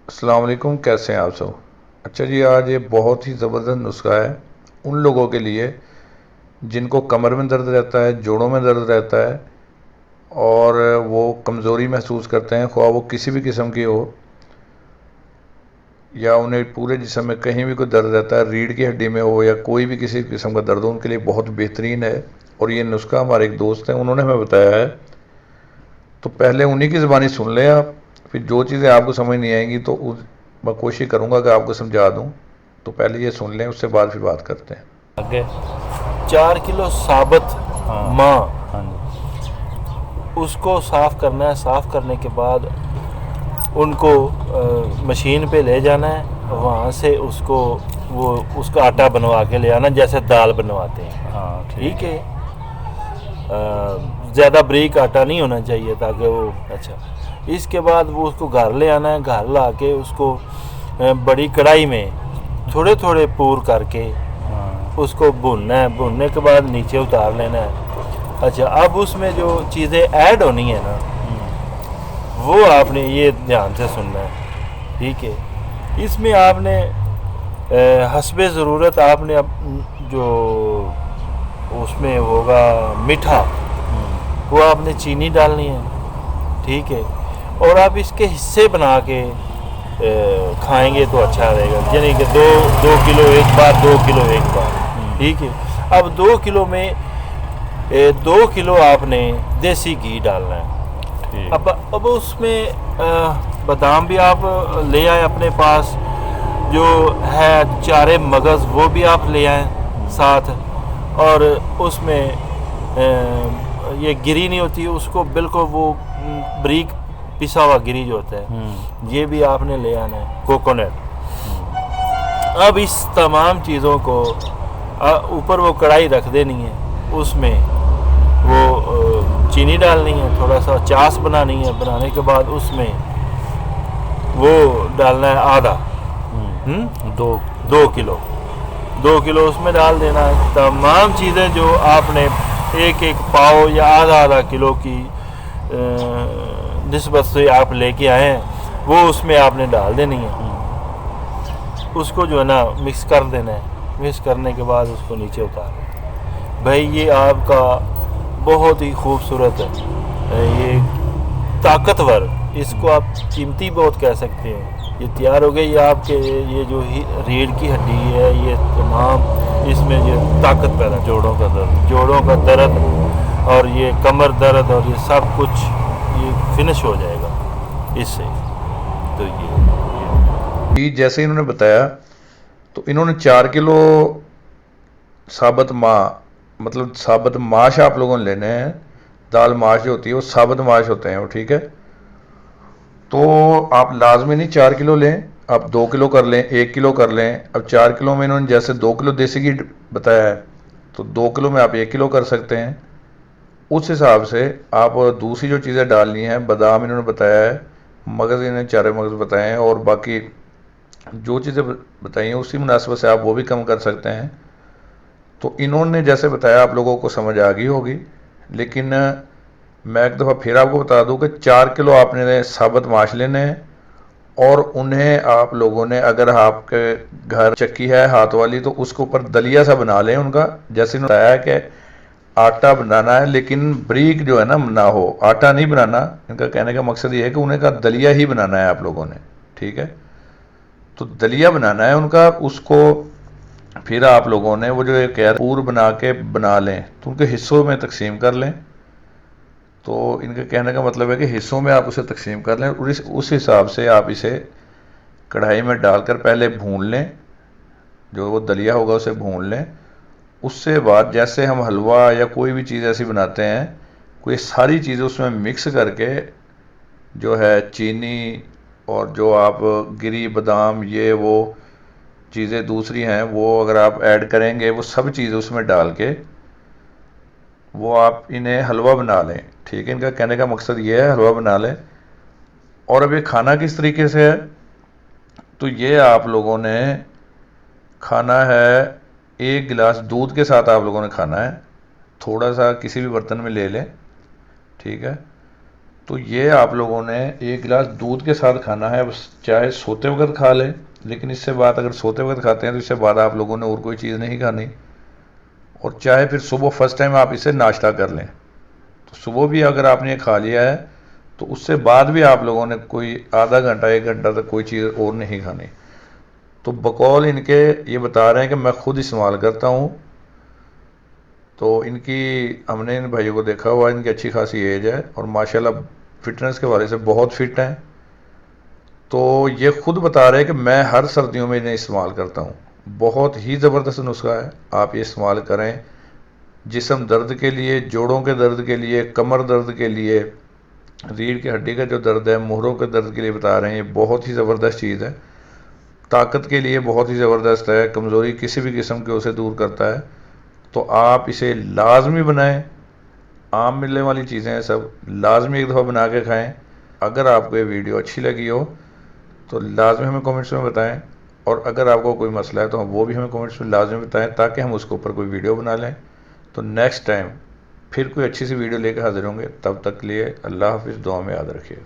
अस्सलाम वालेकुम, कैसे हैं आप सब। अच्छा जी, आज ये बहुत ही ज़बरदस्त नुस्खा है उन लोगों के लिए जिनको कमर में दर्द रहता है, जोड़ों में दर्द रहता है और वो कमज़ोरी महसूस करते हैं, ख्वाह वो किसी भी किस्म की हो या उन्हें पूरे जिस्म में कहीं भी कोई दर्द रहता है, रीढ़ की हड्डी में हो या कोई भी किसी किस्म का दर्द हो, उनके लिए बहुत बेहतरीन है। और ये नुस्खा हमारे एक दोस्त हैं, उन्होंने हमें बताया है। तो पहले उन्हीं की ज़बानी सुन लें आप, फिर जो चीज़ें आपको समझ नहीं आएंगी तो मैं कोशिश करूँगा कि आपको समझा दूँ। तो पहले ये सुन लें, उससे बाद फिर बात करते हैं। आगे 4 किलो साबुत हाँ माँ, हाँ जी। उसको साफ़ करना है। साफ़ करने के बाद उनको मशीन पे ले जाना है। वहाँ से उसको उसका आटा बनवा के ले आना, जैसे दाल बनवाते हैं। हाँ ठीक है। ज़्यादा बारीक आटा नहीं होना चाहिए ताकि वो अच्छा। इसके बाद वो उसको घर ले आना है। घर ला के उसको बड़ी कढ़ाई में थोड़े थोड़े पूर करके हाँ उसको भुनना है। भुनने के बाद नीचे उतार लेना है। अच्छा, अब उसमें जो चीज़ें ऐड होनी है ना, वो आपने ये ध्यान से सुनना है। ठीक है। इसमें आपने हस्बे ज़रूरत आपने अब जो उसमें होगा मीठा, वो आपने चीनी डालनी है। ठीक है। और आप इसके हिस्से बना के खाएंगे तो अच्छा रहेगा, यानी कि दो दो किलो एक बार, 2 किलो एक बार। ठीक है। अब 2 किलो में 2 किलो आपने देसी घी डालना है। ठीक। अब उसमें बादाम भी आप ले आए अपने पास, जो है चारे मगज़ वो भी आप ले आए साथ। और उसमें ये गिरी नहीं होती, उसको बिल्कुल वो बारीक पिसा हुआ गिरी जो होता है, ये भी आपने ले आना है। कोकोनट। अब इस तमाम चीज़ों को ऊपर वो कढ़ाई रख देनी है। उसमें वो चीनी डालनी है, थोड़ा सा चास बनानी है। बनाने के बाद उसमें वो डालना है आधा 2 किलो 2 किलो उसमें डाल देना है। तमाम चीज़ें जो आपने एक एक पाव या आधा आधा किलो की निस्बत से आप लेके आए हैं, वो उसमें आपने डाल देनी है। उसको जो है ना मिक्स कर देना है। मिक्स करने के बाद उसको नीचे उतार। भाई ये आपका बहुत ही खूबसूरत है, ये ताकतवर, इसको आप कीमती बहुत कह सकते हैं। ये तैयार हो गई। ये आपके ये जो रीढ़ की हड्डी है, ये तमाम इसमें ये ताकत पैदा, जोड़ों का दर्द और ये कमर दर्द और ये सब कुछ ये फिनिश हो जाएगा इससे। तो ये जैसे इन्होंने बताया, तो इन्होंने 4 किलो साबुत मतलब साबुत माश आप लोगों ने लेने हैं। दाल माश जो होती है वो साबुत माश होते हैं वो, ठीक है। तो आप लाजमी नहीं 4 किलो लें, आप 2 किलो कर लें, 1 किलो कर लें। अब 4 किलो में इन्होंने जैसे 2 किलो देसी घी बताया है, तो 2 किलो में आप 1 किलो कर सकते हैं। उस हिसाब से आप दूसरी जो चीज़ें डालनी हैं, बादाम इन्होंने बताया है, मगज़ इन्होंने चारे मगज़ बताए हैं, और बाकी जो चीज़ें बताई हैं उसी मुनासिबत से आप वो भी कम कर सकते हैं। तो इन्होंने जैसे बताया आप लोगों को समझ आ गई होगी। लेकिन मैं एक दफ़ा फिर आपको बता दूं कि 4 किलो आपने साबुत माश लेने हैं, और उन्हें आप लोगों ने, अगर आपके घर चक्की है हाथ वाली, तो उसके ऊपर दलिया सा बना लें उनका। जैसे इन्होंने बताया कि आटा बनाना है, लेकिन ब्रीक जो है ना हो, आटा नहीं बनाना। इनका कहने का मकसद ये है कि उन्हें का दलिया ही बनाना है आप लोगों ने, ठीक है। तो दलिया बनाना है उनका, उसको फिर आप लोगों ने वो जो एक पूर बना के बना लें, तो उनके हिस्सों में तकसीम कर लें। तो इनके कहने का मतलब है कि हिस्सों में आप उसे तकसीम कर लें, और उस हिसाब से आप इसे कढ़ाई में डालकर पहले भून लें। जो वो दलिया होगा उसे भून लें। उससे बाद जैसे हम हलवा या कोई भी चीज़ ऐसी बनाते हैं, कोई सारी चीज़ें उसमें मिक्स करके, जो है चीनी और जो आप गिरी बादाम ये वो चीज़ें दूसरी हैं, वो अगर आप ऐड करेंगे, वो सब चीज़ें उसमें डाल के वो आप इन्हें हलवा बना लें, ठीक है। इनका कहने का मकसद ये है, हलवा बना लें। और अब ये खाना किस तरीके से है, तो ये आप लोगों ने खाना है 1 गिलास दूध के साथ आप लोगों ने खाना है। थोड़ा सा किसी भी बर्तन में ले लें, ठीक है। तो ये आप लोगों ने 1 गिलास दूध के साथ खाना है, बस चाहे सोते वक्त खा लें, लेकिन इससे बाद अगर सोते वक्त खाते हैं तो इससे बाद आप लोगों ने और कोई चीज़ नहीं खानी। और चाहे फिर सुबह फर्स्ट टाइम आप इसे नाश्ता कर लें, तो सुबह भी अगर आपने ये खा लिया है तो उससे बाद भी आप लोगों ने कोई आधा घंटा 1 घंटा तक कोई चीज़ और नहीं खानी। तो बकौल इनके ये बता रहे हैं कि मैं खुद इस्तेमाल करता हूँ। तो इनकी हमने इन भाइयों को देखा हुआ, इनकी अच्छी खासी एज है और माशाल्लाह फिटनेस के वाले से बहुत फिट हैं। तो ये खुद बता रहे हैं कि मैं हर सर्दियों में इन्हें इस्तेमाल करता हूँ। बहुत ही ज़बरदस्त नुस्खा है, आप ये इस्तेमाल करें। जिस्म दर्द के लिए, जोड़ों के दर्द के लिए, कमर दर्द के लिए, रीढ़ की हड्डी का जो दर्द है, मोहरों के दर्द के लिए बता रहे हैं। ये बहुत ही ज़बरदस्त चीज़ है, ताकत के लिए बहुत ही ज़बरदस्त है, कमज़ोरी किसी भी किस्म के उसे दूर करता है। तो आप इसे लाजमी बनाएं। आम मिलने वाली चीज़ें हैं सब, लाजमी एक दफ़ा बना के खाएं। अगर आपको ये वीडियो अच्छी लगी हो तो लाजमी हमें कमेंट्स में बताएं, और अगर आपको कोई मसला है तो वो भी हमें कमेंट्स में लाजमी बताएं, ताकि हम उसके ऊपर कोई वीडियो बना लें। तो नेक्स्ट टाइम फिर कोई अच्छी सी वीडियो लेकर हाजिर होंगे। तब तक के लिए अल्लाह हाफिज़, दुआ में याद रखिए।